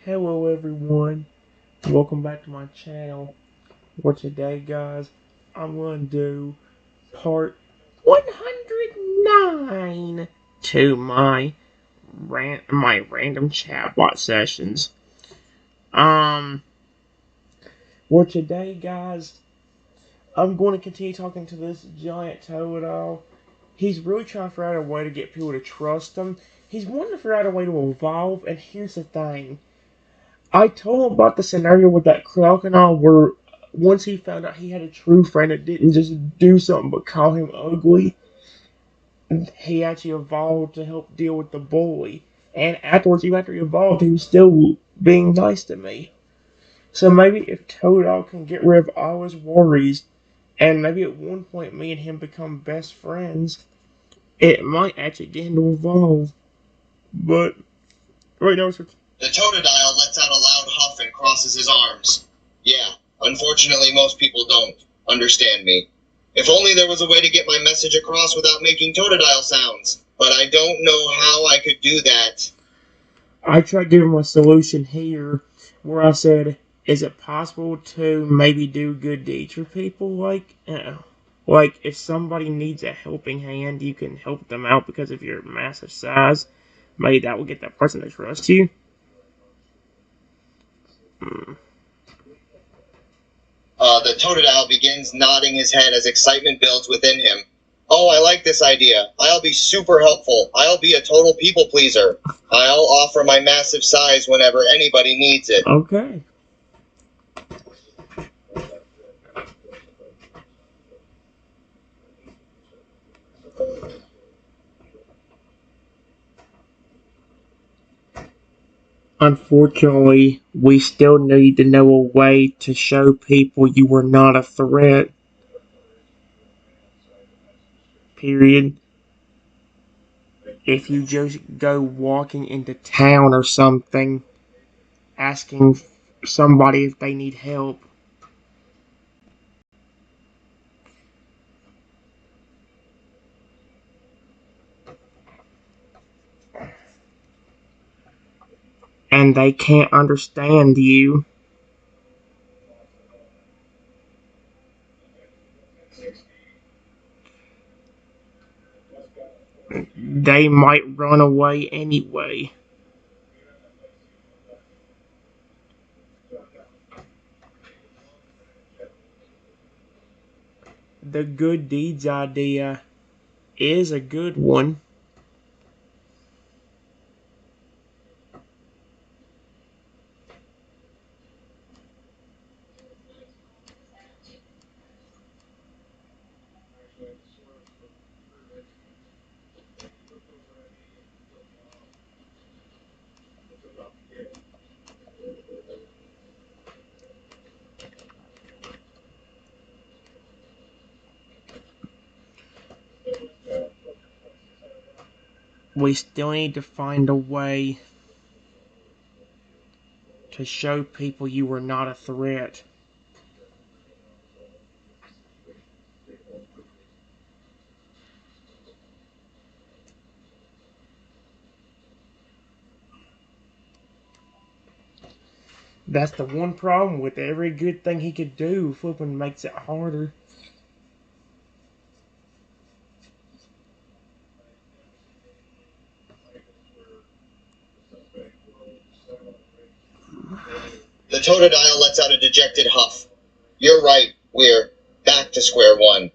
Hello everyone, welcome back to my channel. For today guys, I'm going to do part 109 to my random chatbot sessions. For today guys, I'm going to continue talking to this Giant Totodile. He's really trying to figure out a way to get people to trust him. He's wanting to figure out a way to evolve, and here's the thing. I told him about the scenario with that crocodile where once he found out he had a true friend that didn't just do something but call him ugly, he actually evolved to help deal with the bully. And afterwards, even after he evolved, he was still being nice to me. So maybe if Totodile can get rid of all his worries, and maybe at one point me and him become best friends, it might actually get him to evolve. But right now, The Totodile lets out a loud huff and crosses his arms. Yeah, unfortunately most people don't understand me. If only there was a way to get my message across without making Totodile sounds. But I don't know how I could do that. I tried giving him a solution here where I said, is it possible to maybe do good deeds for people? Like if somebody needs a helping hand, you can help them out because of your massive size. Maybe that will get that person to trust you. The Totodile begins nodding his head as excitement builds within him. Oh, I like this idea. I'll be super helpful. I'll be a total people pleaser. I'll offer my massive size whenever anybody needs it. Okay. Unfortunately, we still need to know a way to show people you were not a threat. Period. If you just go walking into town or something, asking somebody if they need help, and they can't understand you, they might run away anyway. The good deeds idea is a good one. We still need to find a way to show people you were not a threat. That's the one problem with every good thing he could do. Flipping makes it harder. The Totodile lets out a dejected huff. You're right, we're back to square one.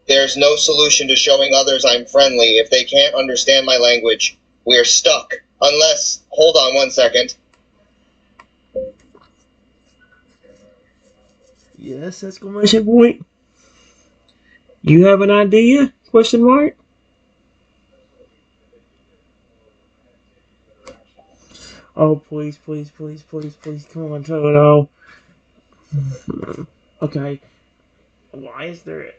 There's no solution to showing others I'm friendly if they can't understand my language. We're stuck. Unless, hold on one second. Yes, exclamation point. You have an idea? Question mark. Oh, please, please, please, please, please, come on, Toto. Okay. Why is there an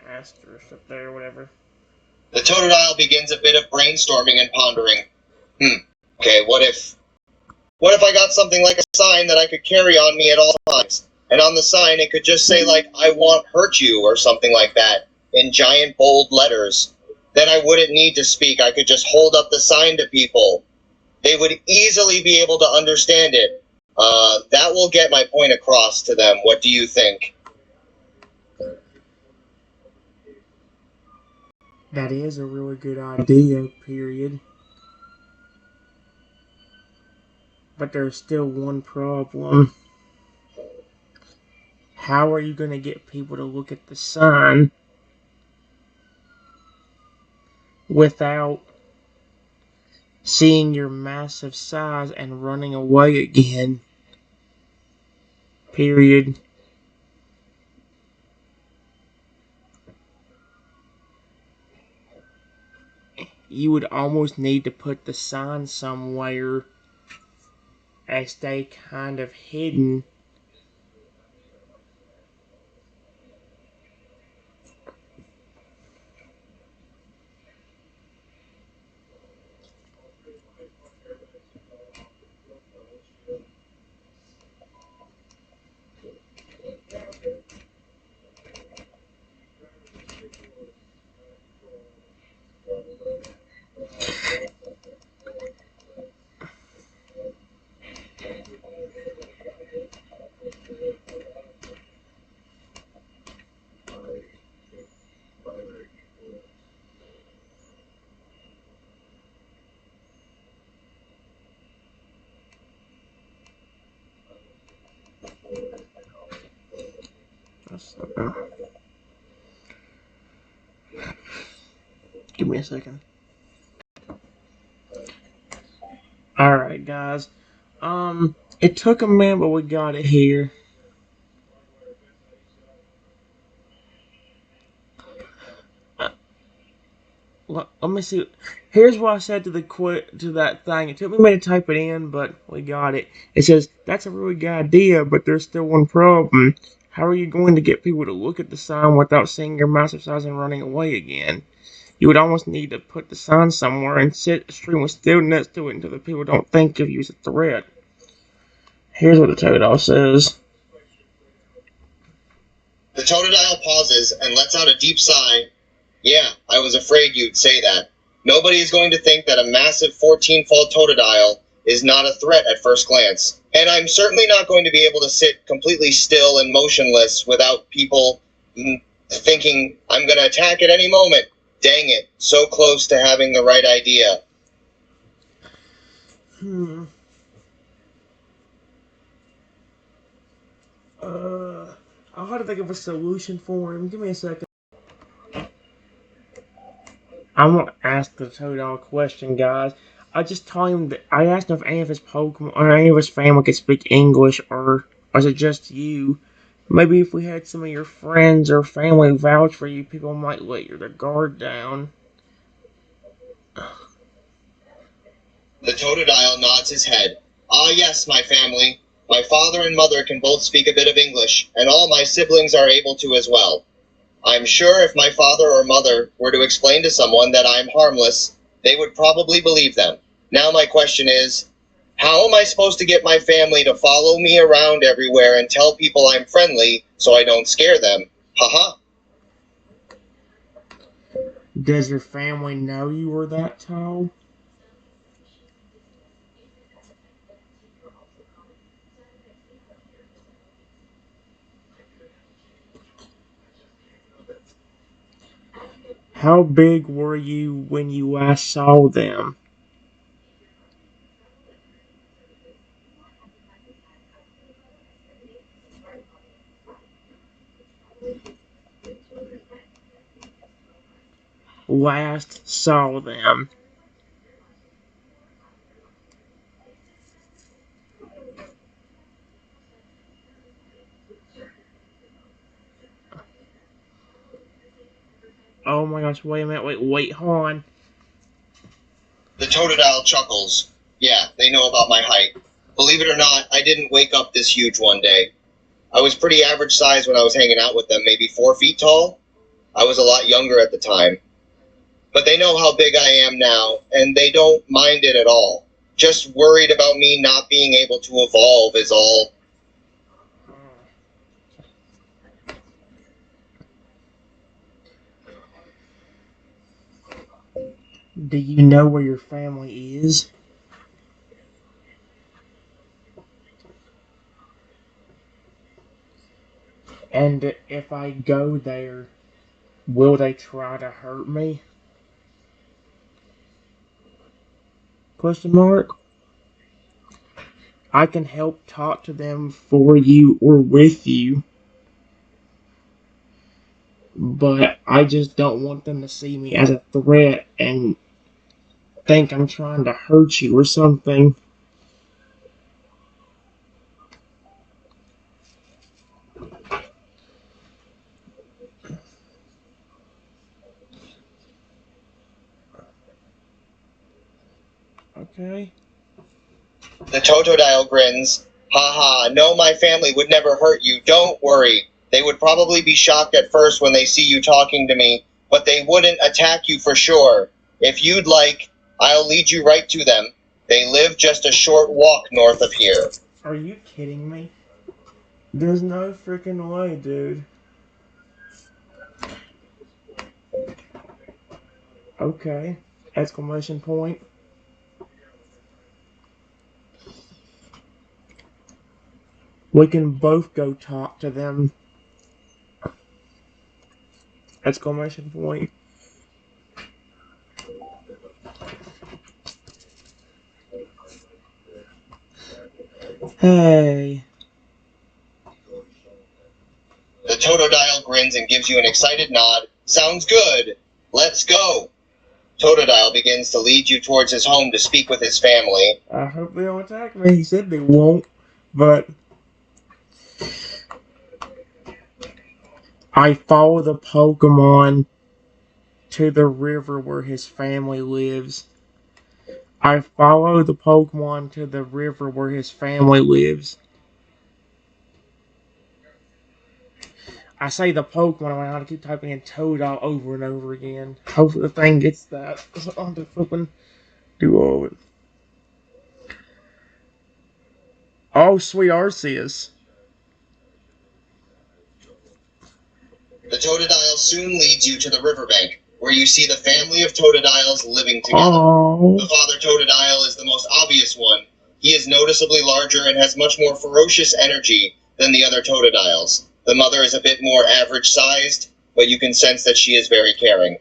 asterisk up there or whatever? The Totodile begins a bit of brainstorming and pondering. Okay, what if I got something like a sign that I could carry on me at all times? And on the sign it could just say like, I won't hurt you or something like that, in giant bold letters. Then I wouldn't need to speak, I could just hold up the sign to people. They would easily be able to understand it. That will get my point across to them. What do you think? That is a really good idea, period. But there's still one problem. How are you going to get people to look at the sign without seeing your massive size and running away again? Period. You would almost need to put the sign somewhere and stay kind of hidden. Give me a second. Alright, guys. It took a minute, but we got it here. Let me see. Here's what I said to that thing. It took me a minute to type it in, but we got it. It says, that's a really good idea, but there's still one problem. How are you going to get people to look at the sign without seeing your massive size and running away again? You would almost need to put the sign somewhere and sit extremely still next to it until the people don't think of you as a threat. Here's what the Totodile says. The Totodile pauses and lets out a deep sigh. Yeah, I was afraid you'd say that. Nobody is going to think that a massive 14-fold Totodile is not a threat at first glance. And I'm certainly not going to be able to sit completely still and motionless without people thinking I'm going to attack at any moment. Dang it, so close to having the right idea. I'll have to think of a solution for him. Give me a second. I'm gonna ask the Totodile a question, guys. I just told him that I asked him if any of his Pokemon or any of his family could speak English, or was it just you? Maybe if we had some of your friends or family vouch for you, people might let their guard down. The Totodile nods his head. Ah, yes, my family. My father and mother can both speak a bit of English, and all my siblings are able to as well. I'm sure if my father or mother were to explain to someone that I'm harmless, they would probably believe them. Now my question is, how am I supposed to get my family to follow me around everywhere and tell people I'm friendly so I don't scare them? Haha. Does your family know you were that tall? How big were you when you last saw them? Last saw them. Oh my gosh, wait a minute, wait, hold on. The Totodile chuckles. Yeah, they know about my height. Believe it or not, I didn't wake up this huge one day. I was pretty average size when I was hanging out with them, maybe 4 feet tall. I was a lot younger at the time. But they know how big I am now, and they don't mind it at all. Just worried about me not being able to evolve is all. Do you know where your family is? And if I go there, will they try to hurt me? Question mark. I can help talk to them for you or with you, but I just don't want them to see me as a threat and think I'm trying to hurt you or something. Okay. The Totodile grins. Ha ha, no, my family would never hurt you, don't worry. They would probably be shocked at first when they see you talking to me, but they wouldn't attack you for sure. If you'd like, I'll lead you right to them. They live just a short walk north of here. Are you kidding me? There's no freaking way, dude. Okay. Exclamation point. We can both go talk to them. Exclamation point. Hey. The Totodile grins and gives you an excited nod. Sounds good. Let's go. Totodile begins to lead you towards his home to speak with his family. I hope they don't attack me. He said they won't, but I follow the Pokemon to the river where his family lives. I follow the Pokemon to the river where his family lives. I say the Pokemon when I keep typing in Totodile over and over again. Hopefully the thing gets that. I'll have to flipping do all of it. Oh, sweet Arceus. The Totodile soon leads you to the riverbank, where you see the family of Totodiles living together. Oh. The father Totodile is the most obvious one. He is noticeably larger and has much more ferocious energy than the other Totodiles. The mother is a bit more average-sized, but you can sense that she is very caring.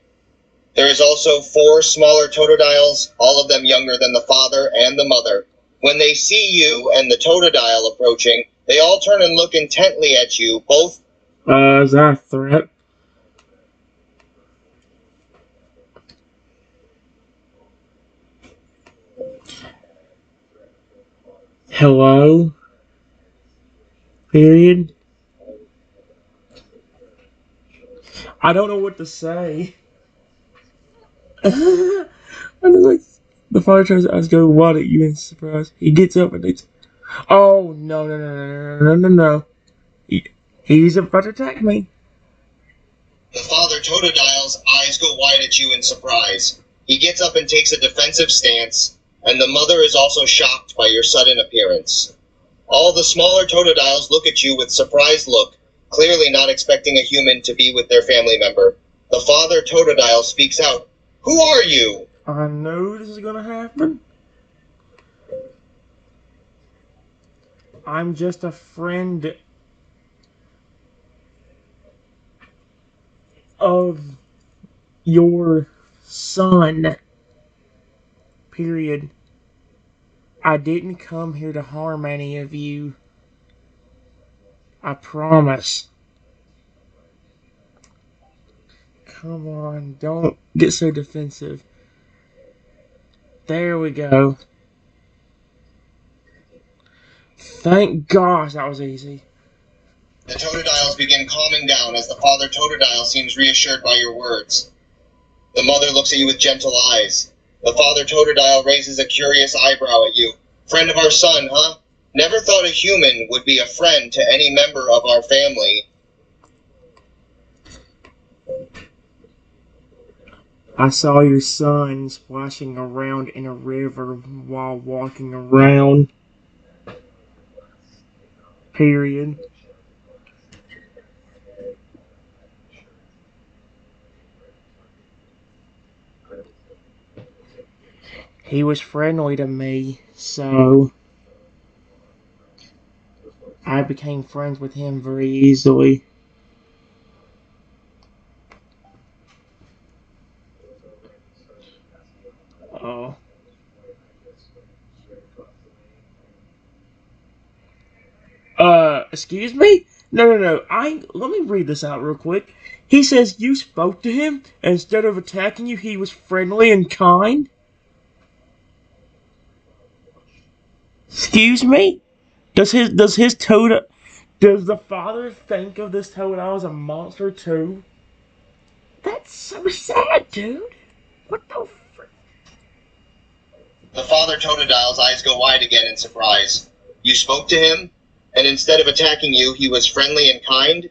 There is also 4 smaller Totodiles, all of them younger than the father and the mother. When they see you and the Totodile approaching, they all turn and look intently at you, both. Is that a threat? Hello? Period. I don't know what to say. I'm like, the father tries to ask, go, what at you in surprise. He gets up and it's, oh, no, no, no, no, no, no, no, no. He's about to attack me. The father Totodile's eyes go wide at you in surprise. He gets up and takes a defensive stance, and the mother is also shocked by your sudden appearance. All the smaller Totodiles look at you with surprised look, clearly not expecting a human to be with their family member. The father Totodile speaks out. Who are you? I know this is gonna happen. I'm just a friend of your son. Period. I didn't come here to harm any of you. I promise. Come on, don't get so defensive. There we go. Thank gosh that was easy. The Totodiles begin calming down as the father Totodile seems reassured by your words. The mother looks at you with gentle eyes. The father Totodile raises a curious eyebrow at you. Friend of our son, huh? Never thought a human would be a friend to any member of our family. I saw your son splashing around in a river while walking around. Period. He was friendly to me, so I became friends with him very easily. Excuse me? No. Let me read this out real quick. He says you spoke to him, and instead of attacking you, he was friendly and kind? Excuse me? Does the father think of this Totodile as a monster too? That's so sad, dude. What the frick? The father Totodile's eyes go wide again in surprise. You spoke to him, and instead of attacking you, he was friendly and kind?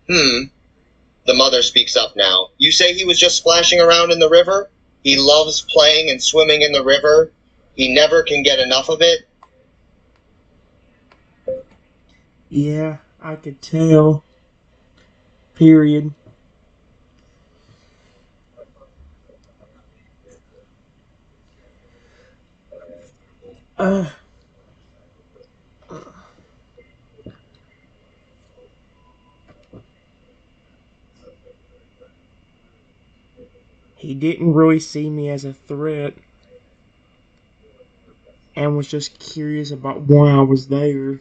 The mother speaks up now. You say he was just splashing around in the river? He loves playing and swimming in the river. He never can get enough of it. Yeah, I could tell. Period. Uh, he didn't really see me as a threat and was just curious about why I was there.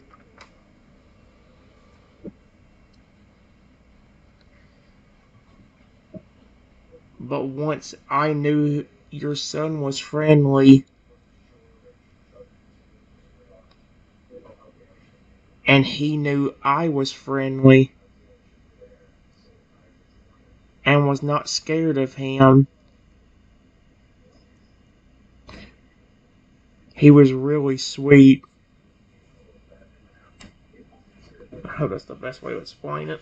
But once I knew your son was friendly and he knew I was friendly and was not scared of him, he was really sweet. I hope that's the best way to explain it.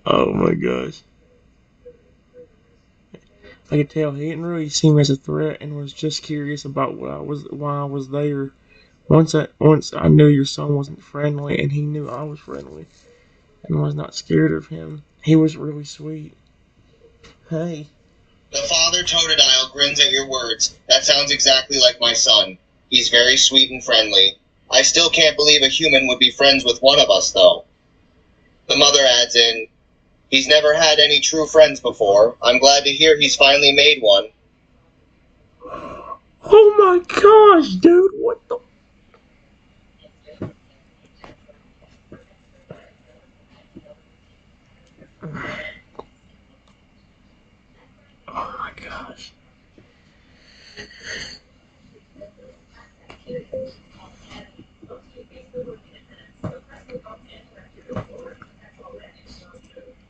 Oh my gosh. I could tell he didn't really see me as a threat and was just curious about why I was there. Once I knew your son wasn't friendly and he knew I was friendly and was not scared of him. He was really sweet. Hey. The father Totodile grins at your words. That sounds exactly like my son. He's very sweet and friendly. I still can't believe a human would be friends with one of us, though. The mother adds in, he's never had any true friends before. I'm glad to hear he's finally made one. Oh my gosh, dude, what the... Oh my gosh.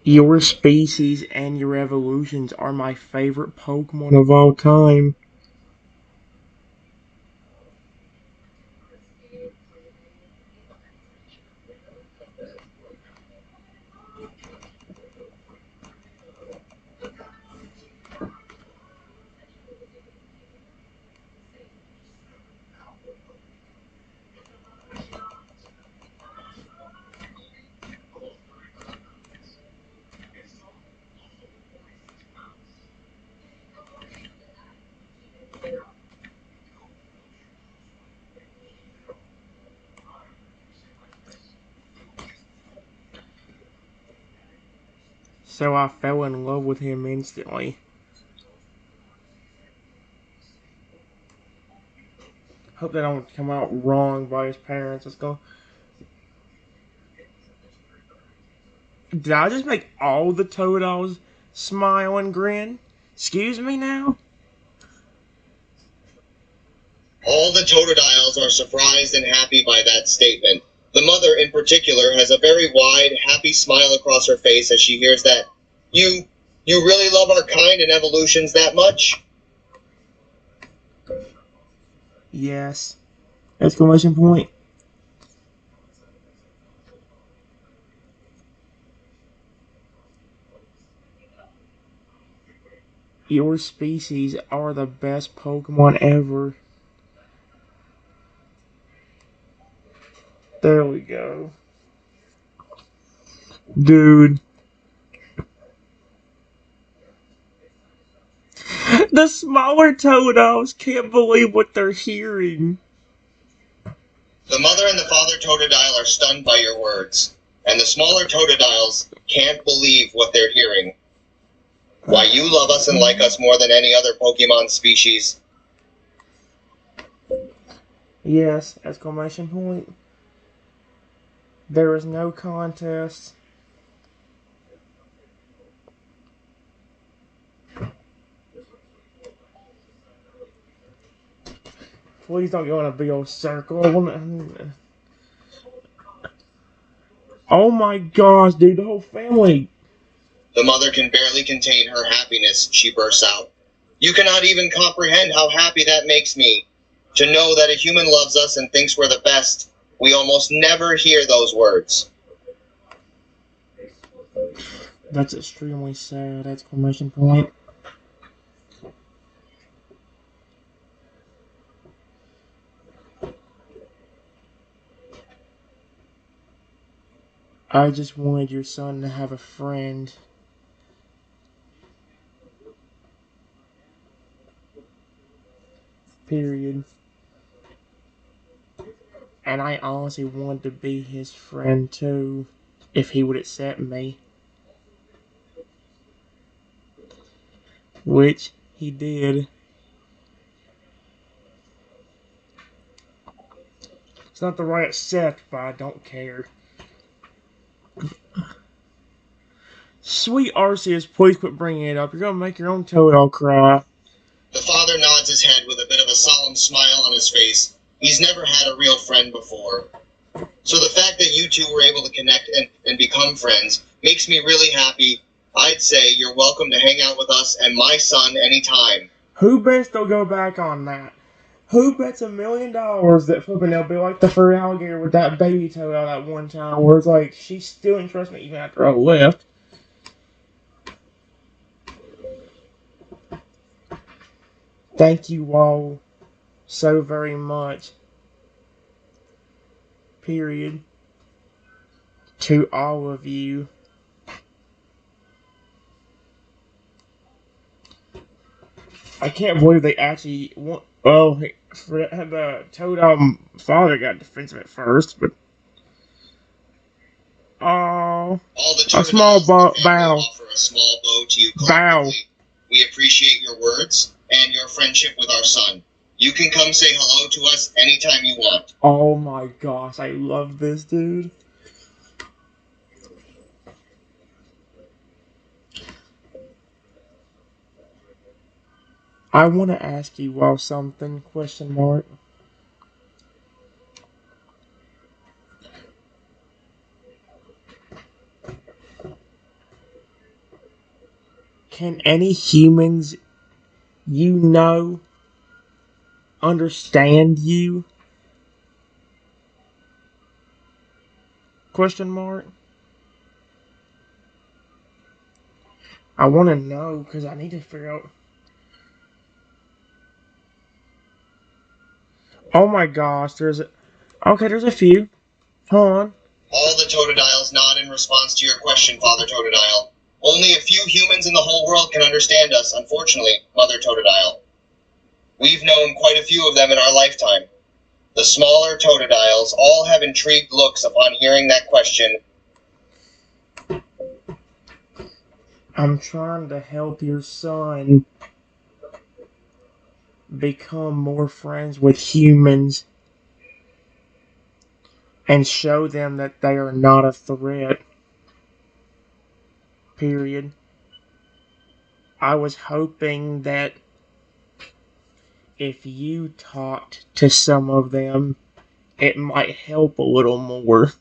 Your species and your evolutions are my favorite Pokemon of all time. So I fell in love with him instantly. Hope that don't come out wrong by his parents. Let's go. Did I just make all the Totodiles smile and grin? Excuse me now? All the Totodiles are surprised and happy by that statement. The mother, in particular, has a very wide, happy smile across her face as she hears that. You really love our kind and evolutions that much? Yes. Exclamation point. Your species are the best Pokemon ever. There we go. Dude. The smaller Totodiles can't believe what they're hearing. The mother and the father Totodile are stunned by your words, and the smaller Totodiles can't believe what they're hearing. Why you love us and like us more than any other Pokemon species. Yes, exclamation point. There is no contest. Please don't go in a big old circle. Oh my gosh, dude, the whole family. The mother can barely contain her happiness, she bursts out. You cannot even comprehend how happy that makes me. To know that a human loves us and thinks we're the best. We almost never hear those words. That's extremely sad, exclamation point. I just wanted your son to have a friend. Period. And I honestly wanted to be his friend too, if he would accept me. Which he did. It's not the right accept, but I don't care. Sweet Arceus, please quit bringing it up. You're gonna make your own Totodile cry. The father nods his head with a bit of a solemn smile on his face. He's never had a real friend before. So the fact that you two were able to connect and become friends makes me really happy. I'd say you're welcome to hang out with us and my son anytime. Who bets they'll go back on that? Who bets $1 million that flipping they'll be like the furry alligator with that baby Totodile that one time where it's like she's still interested even after I left? Thank you all so very much. Period. To all of you. I can't believe they actually want. Well, the Totodile father got defensive at first, but oh, a small bow. Offer a small bow to you collectively. We appreciate your words and your friendship with our son. You can come say hello to us anytime you want. Oh my gosh, I love this dude. I want to ask you all something, question mark. Can any humans you know understand you? Question mark. I want to know because I need to figure out. Oh my gosh, there's a few. Hold on. All the Totodiles nod in response to your question, Father Totodile. Only a few humans in the whole world can understand us, unfortunately, Mother Totodile. We've known quite a few of them in our lifetime. The smaller Totodiles all have intrigued looks upon hearing that question. I'm trying to help your son become more friends with humans and show them that they are not a threat. Period. I was hoping that if you talked to some of them, it might help a little more.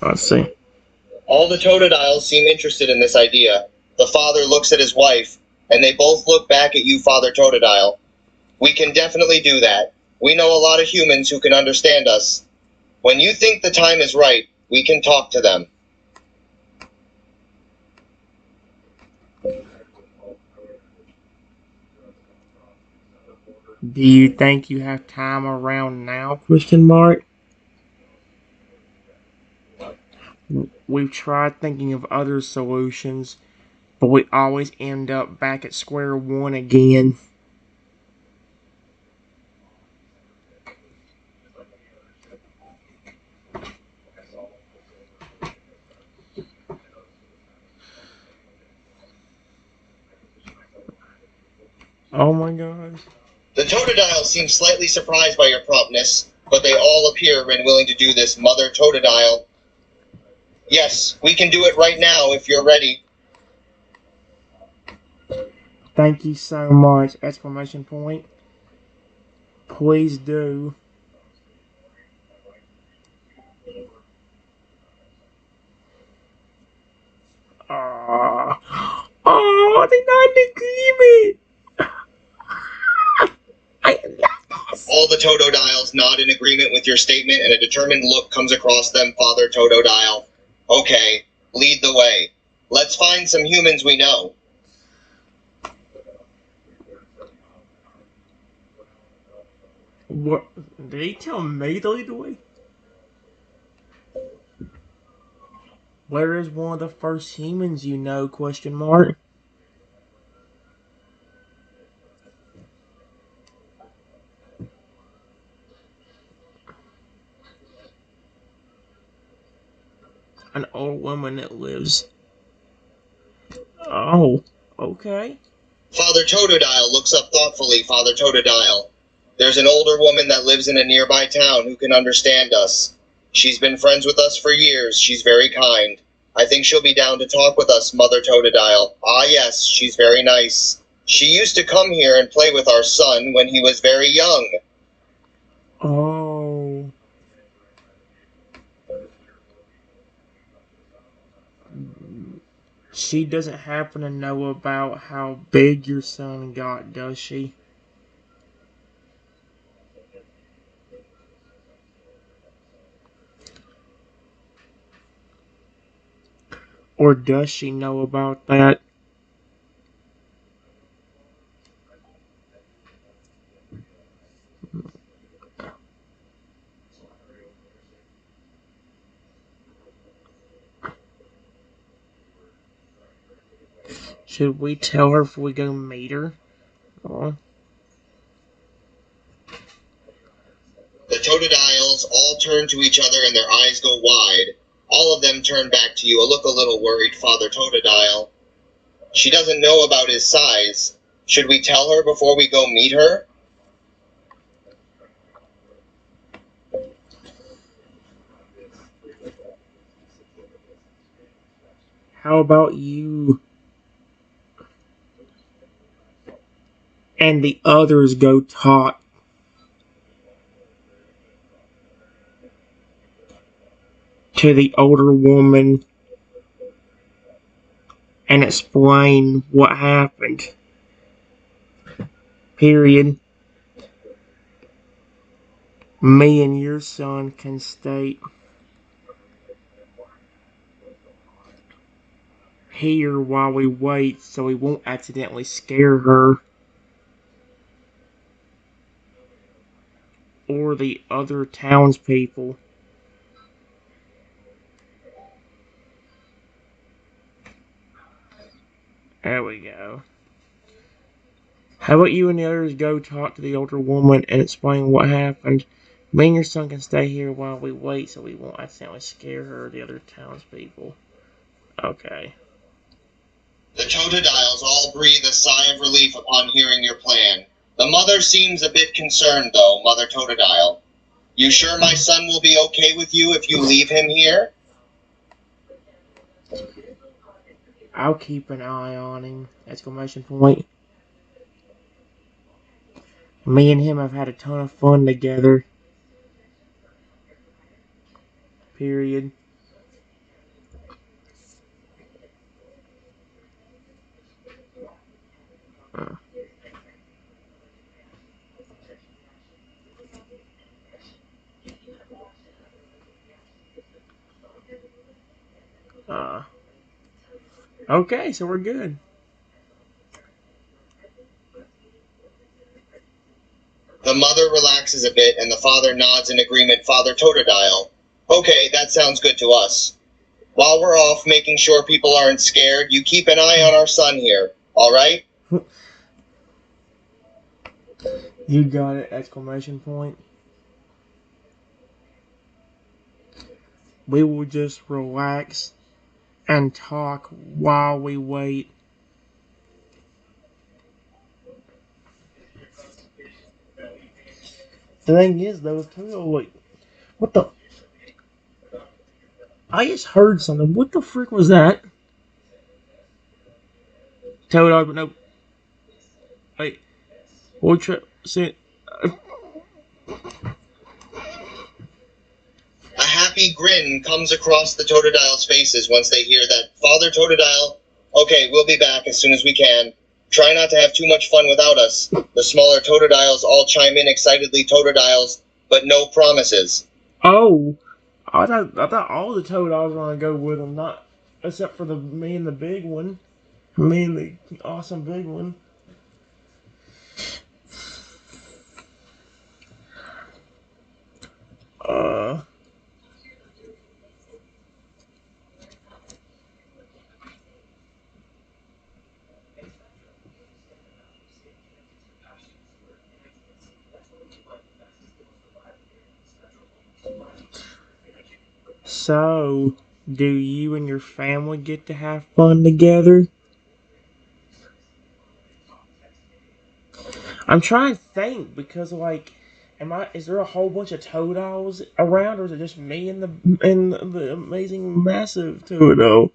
Let's see. All the Totodiles seem interested in this idea. The father looks at his wife, and they both look back at you, Father Totodile. We can definitely do that. We know a lot of humans who can understand us. When you think the time is right, we can talk to them. Do you think you have time around now? Question mark. We've tried thinking of other solutions, But we always end up back at square one again. Oh my gosh. The Totodile seems slightly surprised by your promptness, but they all appear willing to do this, Mother Totodile. Yes, we can do it right now if you're ready. Thank you so much! Exclamation point. Please do. Oh, they're not in agreement. I love this. All the Totodiles nod in agreement with your statement, and a determined look comes across them, Father Totodile. Okay, lead the way. Let's find some humans we know. What? Did he tell me to lead the way? Where is one of the first humans you know? Question mark. An old woman that lives. Oh, okay. Father Totodile looks up thoughtfully, Father Totodile. There's an older woman that lives in a nearby town who can understand us. She's been friends with us for years. She's very kind. I think she'll be down to talk with us, Mother Totodile. Ah, yes, she's very nice. She used to come here and play with our son when he was very young. Oh. She doesn't happen to know about how big your son got, does she? Or does she know about that? Should we tell her if we go meet her? Oh. The Totodiles all turn to each other and their eyes go wide. All of them turn back to you, look a little worried, Father Totodile. She doesn't know about his size. Should we tell her before we go meet her? How about you and the others go talk to the older woman and explain what happened? Period. Me and your son can stay here while we wait so we won't accidentally scare her or the other townspeople. There we go. How about you and the others go talk to the older woman and explain what happened? Me and your son can stay here while we wait so we won't accidentally scare her or the other townspeople. Okay. The Totodiles all breathe a sigh of relief upon hearing your plan. The mother seems a bit concerned, though, Mother Totodile. You sure my son will be okay with you if you leave him here? I'll keep an eye on him! Exclamation point. Me and him have had a ton of fun together. Period. Okay, so we're good. The mother relaxes a bit and the father nods in agreement, Father Totodile. Okay, that sounds good to us. While we're off making sure people aren't scared, you keep an eye on our son here, alright? You got it! Exclamation point. We will just relax and talk while we wait. The thing is, though, like, what the? I just heard something. What the frick was that? Totodile, but no. Wait, we'll try. See, A happy grin comes across the Totodile's faces once they hear that Father Totodile, okay, we'll be back as soon as we can. Try not to have too much fun without us. The smaller Totodiles all chime in excitedly, Totodiles, but no promises. oh, I thought all the Totodiles were gonna go with him, not except for me and the big one, me and the awesome big one. Uh. So, do you and your family get to have fun together? I'm trying to think because, like, is there a whole bunch of Totodiles around, or is it just me and the amazing massive Totodile?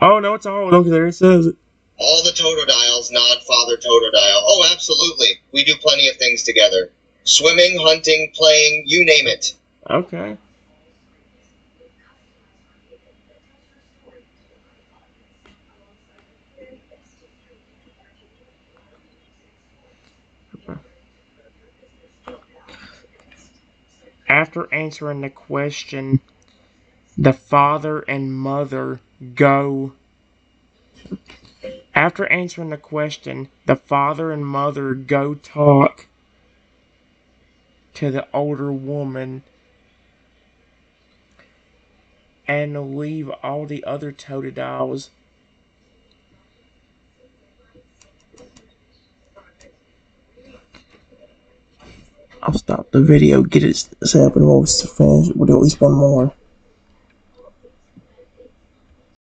Oh no, it's all okay. There it says it. All the Totodiles nod Father Totodile. Oh, absolutely. We do plenty of things together. Swimming, hunting, playing, you name it. Okay. After answering the question, the father and mother go. After answering the question, the father and mother go talk to the older woman and leave all the other Totodiles. I'll stop the video, get it set up, and we'll finish. We'll do at least one more.